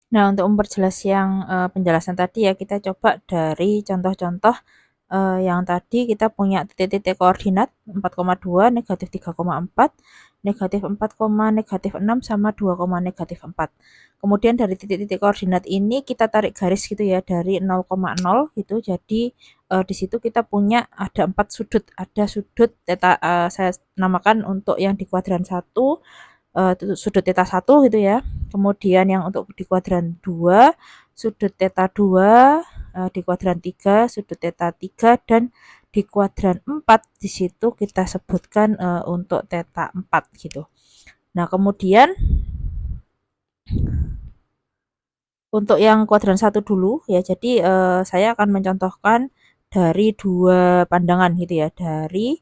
Nah, untuk memperjelas yang penjelasan tadi ya, kita coba dari contoh-contoh yang tadi kita punya titik-titik koordinat 4,2, negatif 3,4, negatif 4, negatif 6, sama 2, negatif 4. Kemudian dari titik-titik koordinat ini kita tarik garis gitu ya dari 0,0 gitu. Jadi di situ kita punya ada 4 sudut. Ada sudut theta, saya namakan untuk yang di kuadran 1 sudut theta 1 gitu ya. Kemudian yang untuk di kuadran 2 sudut theta 2, di kuadran 3 sudut theta 3, dan di kuadran 4 di situ kita sebutkan untuk theta 4 gitu. Nah, kemudian untuk yang kuadran 1 dulu ya. Jadi saya akan mencontohkan dari dua pandangan gitu ya. Dari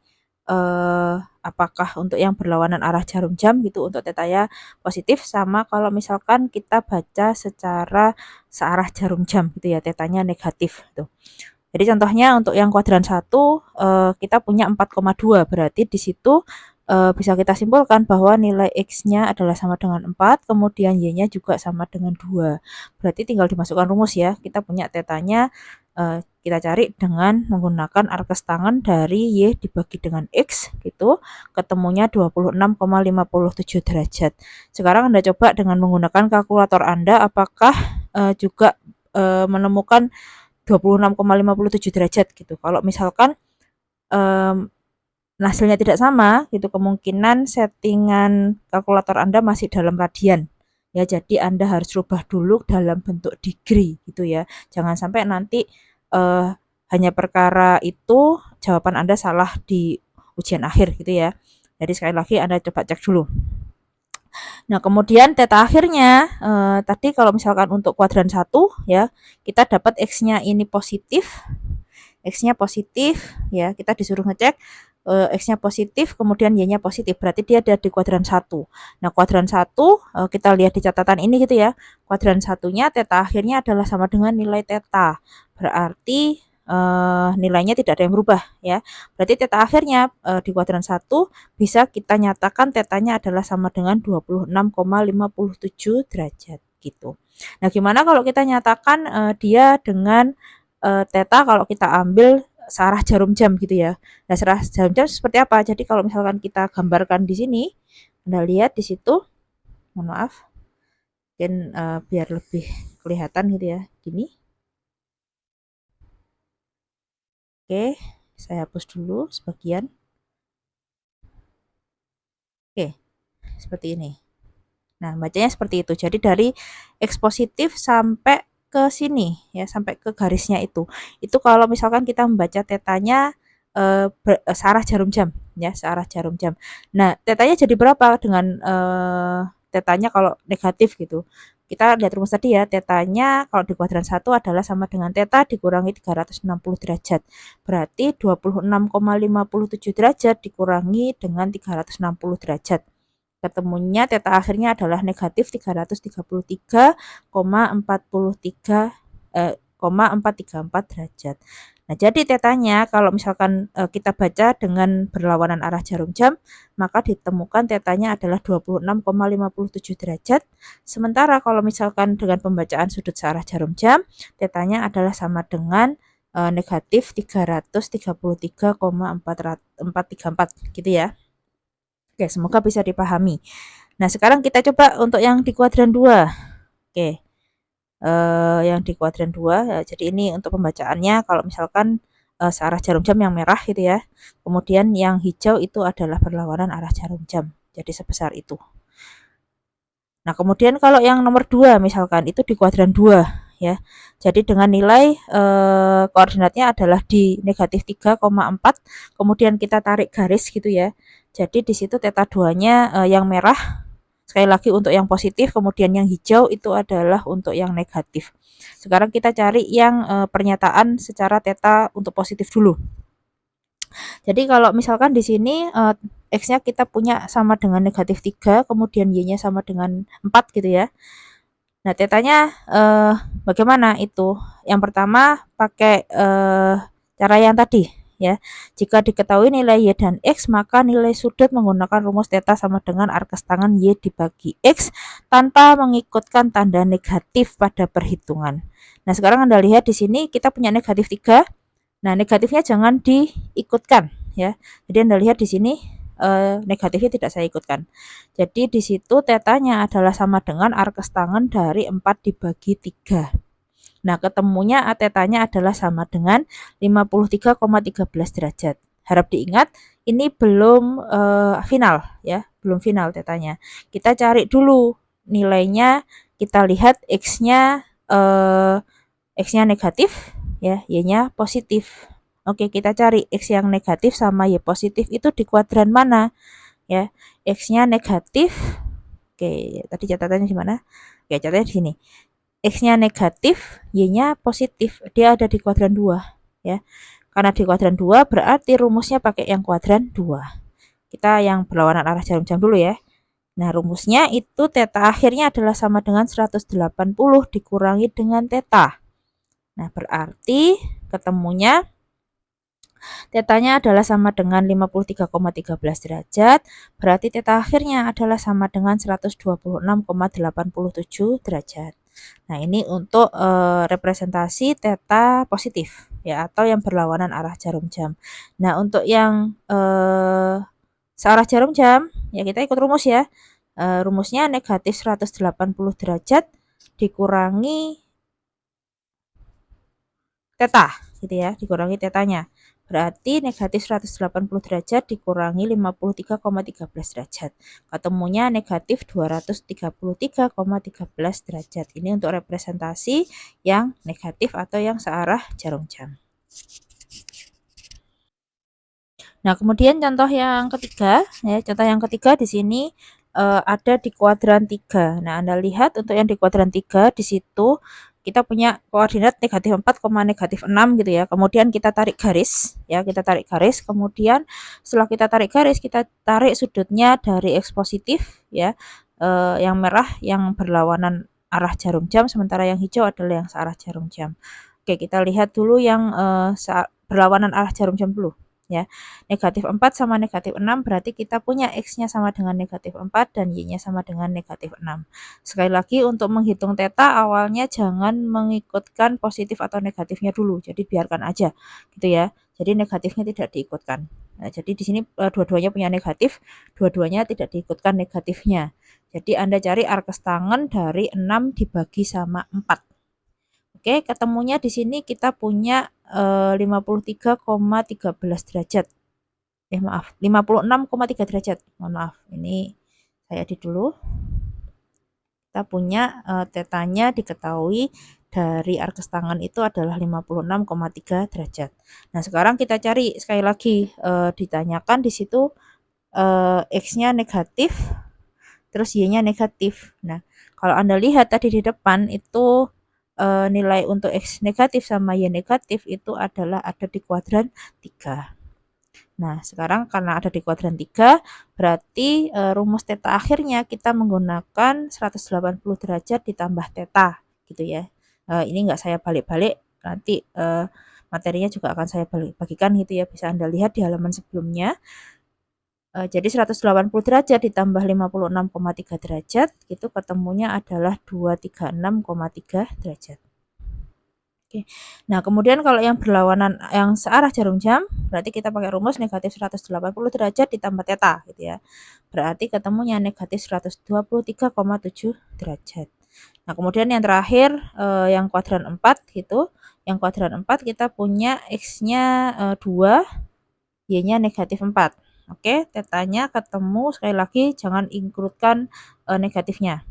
apakah untuk yang berlawanan arah jarum jam gitu untuk tetanya positif, sama kalau misalkan kita baca secara searah jarum jam gitu ya, tetanya negatif gitu. Jadi contohnya untuk yang kuadran 1 kita punya 4,2, berarti di situ bisa kita simpulkan bahwa nilai X-nya adalah sama dengan 4, kemudian Y-nya juga sama dengan 2. Berarti tinggal dimasukkan rumus ya. Kita punya tetanya kita cari dengan menggunakan arkes tangan dari Y dibagi dengan X gitu, ketemunya 26,57 derajat. Sekarang Anda coba dengan menggunakan kalkulator Anda, apakah juga menemukan 26,57 derajat gitu. Kalau misalkan um, hasilnya tidak sama gitu, kemungkinan settingan kalkulator Anda masih dalam radian. Ya, jadi Anda harus rubah dulu dalam bentuk degree gitu ya. Jangan sampai nanti hanya perkara itu jawaban Anda salah di ujian akhir gitu ya. Jadi sekali lagi Anda coba cek dulu. Nah, kemudian theta akhirnya tadi kalau misalkan untuk kuadran 1 ya, kita dapat X-nya ini positif, X-nya positif ya, kita disuruh ngecek X-nya positif, kemudian Y-nya positif, berarti dia ada di kuadran 1. Nah, kuadran 1 kita lihat di catatan ini gitu ya. Kuadran satunya theta akhirnya adalah sama dengan nilai theta. Berarti nilainya tidak ada yang berubah ya. Berarti theta akhirnya di kuadran 1 bisa kita nyatakan tetanya adalah sama dengan 26,57 derajat gitu. Nah, gimana kalau kita nyatakan dia dengan theta kalau kita ambil searah jarum jam gitu ya. Nah, searah jarum jam seperti apa? Jadi kalau misalkan kita gambarkan di sini, Anda lihat di situ, mohon maaf, mungkin biar lebih kelihatan gitu ya. Gini. Oke, saya hapus dulu sebagian. Oke, seperti ini. Nah, bacanya seperti itu. Jadi dari X positif sampai ke sini ya, sampai ke garisnya itu. Itu kalau misalkan kita membaca tetanya searah jarum jam ya, searah jarum jam. Nah, tetanya jadi berapa dengan tetanya kalau negatif gitu. Kita lihat rumus tadi ya, tetanya kalau di kuadran 1 adalah sama dengan teta dikurangi 360 derajat. Berarti 26,57 derajat dikurangi dengan 360 derajat. Ketemunya theta akhirnya adalah negatif 333,43 434 derajat. Nah, jadi tetanya kalau misalkan kita baca dengan berlawanan arah jarum jam, maka ditemukan tetanya adalah 26,57 derajat. Sementara kalau misalkan dengan pembacaan sudut searah jarum jam, tetanya adalah sama dengan negatif 333,434 gitu ya. Oke, semoga bisa dipahami. Nah, sekarang kita coba untuk yang di kuadran 2. Oke, yang di kuadran 2, jadi ini untuk pembacaannya kalau misalkan searah jarum jam yang merah gitu ya. Kemudian yang hijau itu adalah berlawanan arah jarum jam. Jadi sebesar itu. Nah, kemudian kalau yang nomor 2 misalkan itu di kuadran 2 ya. Jadi dengan nilai koordinatnya adalah di negatif 3,4, kemudian kita tarik garis gitu ya. Jadi di situ theta 2-nya yang merah sekali lagi untuk yang positif, kemudian yang hijau itu adalah untuk yang negatif. Sekarang kita cari yang pernyataan secara theta untuk positif dulu. Jadi kalau misalkan di sini X-nya kita punya sama dengan negatif 3, kemudian Y-nya sama dengan 4 gitu ya. Nah, tetanya bagaimana itu? Yang pertama pakai cara yang tadi ya. Jika diketahui nilai Y dan X, maka nilai sudut menggunakan rumus theta sama dengan arkes tangan Y dibagi X tanpa mengikutkan tanda negatif pada perhitungan. Nah, sekarang Anda lihat di sini kita punya negatif 3. Nah, negatifnya jangan diikutkan ya. Jadi Anda lihat di sini negatifnya tidak saya ikutkan. Jadi di situ tetanya adalah sama dengan arkes tangan dari 4 dibagi 3. Nah, ketemunya tetanya adalah sama dengan 53,13 derajat. Harap diingat, ini belum final ya, belum final tetanya. Kita cari dulu nilainya, kita lihat X-nya X-nya negatif ya, Y-nya positif. Oke, kita cari X yang negatif sama Y positif itu di kuadran mana ya. X-nya negatif. Oke, tadi catatannya di mana? Oke, catatannya di sini. X-nya negatif, Y-nya positif. Dia ada di kuadran 2 ya. Karena di kuadran 2 berarti rumusnya pakai yang kuadran 2. Kita yang berlawanan arah jarum jam dulu ya. Nah, rumusnya itu theta akhirnya adalah sama dengan 180 dikurangi dengan theta. Nah, berarti ketemunya tetanya adalah sama dengan 53,13 derajat, berarti theta akhirnya adalah sama dengan 126,87 derajat. Nah, ini untuk representasi theta positif ya, atau yang berlawanan arah jarum jam. Nah, untuk yang searah jarum jam ya kita ikut rumus ya. Rumusnya negatif 180 derajat dikurangi theta gitu ya, dikurangi tetanya. Berarti negatif 180 derajat dikurangi 53,13 derajat. Ketemunya negatif 233,13 derajat. Ini untuk representasi yang negatif atau yang searah jarum jam. Nah, kemudian contoh yang ketiga, ya, contoh yang ketiga di sini ada di kuadran 3. Nah, Anda lihat untuk yang di kuadran 3 di situ kita punya koordinat negatif 4, negatif 6 gitu ya. Kemudian kita tarik garis, ya, kita tarik garis. Kemudian setelah kita tarik garis, kita tarik sudutnya dari X positif, ya. Yang merah yang berlawanan arah jarum jam, sementara yang hijau adalah yang searah jarum jam. Oke, kita lihat dulu yang berlawanan arah jarum jam dulu. Ya, negatif 4 sama negatif 6 berarti kita punya X-nya sama dengan negatif 4 dan Y-nya sama dengan negatif 6. Sekali lagi untuk menghitung theta awalnya jangan mengikutkan positif atau negatifnya dulu. Jadi biarkan aja gitu ya. Jadi negatifnya tidak diikutkan. Nah, jadi di sini dua-duanya punya negatif, dua-duanya tidak diikutkan negatifnya. Jadi Anda cari arkes tangan dari 6 dibagi sama 4. Oke, ketemunya di sini kita punya 53,13 derajat. Maaf, 56,3 derajat. Mohon maaf, ini saya edit dulu. Kita punya tetanya diketahui dari arkes tangan itu adalah 56,3 derajat. Nah, sekarang kita cari sekali lagi ditanyakan di situ X-nya negatif, terus Y-nya negatif. Nah, kalau Anda lihat tadi di depan itu nilai untuk X negatif sama Y negatif itu adalah ada di kuadran 3. Nah, sekarang karena ada di kuadran 3, berarti rumus theta akhirnya kita menggunakan 180 derajat ditambah theta gitu ya. Ini enggak saya balik-balik, nanti materinya juga akan saya bagikan gitu ya, bisa Anda lihat di halaman sebelumnya. Jadi 180 derajat ditambah 56,3 derajat, itu ketemunya adalah 236,3 derajat. Oke. Nah, kemudian kalau yang berlawanan yang searah jarum jam, berarti kita pakai rumus negatif 180 derajat ditambah theta gitu ya. Berarti ketemunya negatif 123,7 derajat. Nah, kemudian yang terakhir yang kuadran 4 gitu. Yang kuadran 4 kita punya X-nya 2, Y-nya negatif 4. Oke, tetanya ketemu, sekali lagi jangan include-kan negatifnya.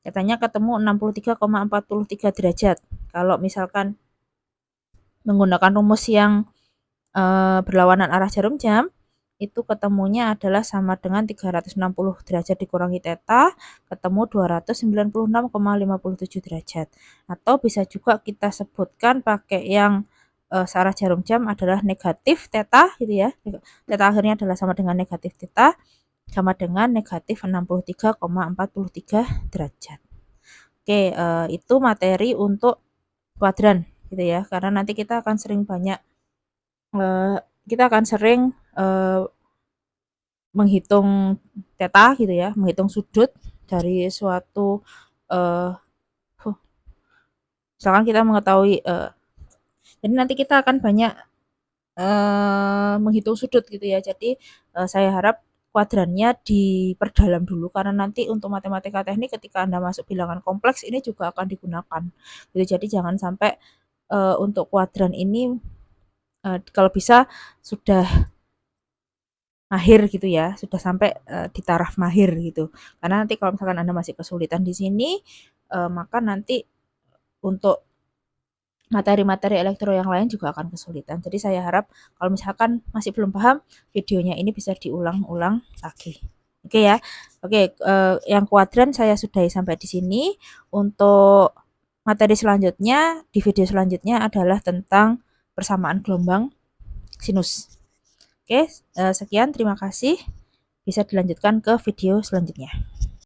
Tetanya ketemu 63,43 derajat. Kalau misalkan menggunakan rumus yang berlawanan arah jarum jam, itu ketemunya adalah sama dengan 360 derajat dikurangi theta, ketemu 296,57 derajat. Atau bisa juga kita sebutkan pakai yang searah jarum jam adalah negatif theta gitu ya. Theta akhirnya adalah sama dengan negatif theta, sama dengan negatif 63,43 derajat. Oke, itu materi untuk kuadran gitu ya. Karena nanti kita akan sering banyak kita akan sering menghitung theta gitu ya, menghitung sudut dari suatu eh, misalkan kita mengetahui jadi nanti kita akan banyak menghitung sudut gitu ya. Jadi saya harap kuadrannya diperdalam dulu karena nanti untuk matematika teknik ketika Anda masuk bilangan kompleks ini juga akan digunakan. Gitu. Jadi jangan sampai untuk kuadran ini kalau bisa sudah mahir gitu ya, sudah sampai di taraf mahir gitu. Karena nanti kalau misalkan Anda masih kesulitan di sini, maka nanti untuk materi-materi elektro yang lain juga akan kesulitan. Jadi saya harap kalau misalkan masih belum paham, videonya ini bisa diulang-ulang lagi. Oke ya. Oke, yang kuadran saya sudahi sampai di sini. Untuk materi selanjutnya, di video selanjutnya adalah tentang persamaan gelombang sinus. Oke, sekian terima kasih. Bisa dilanjutkan ke video selanjutnya.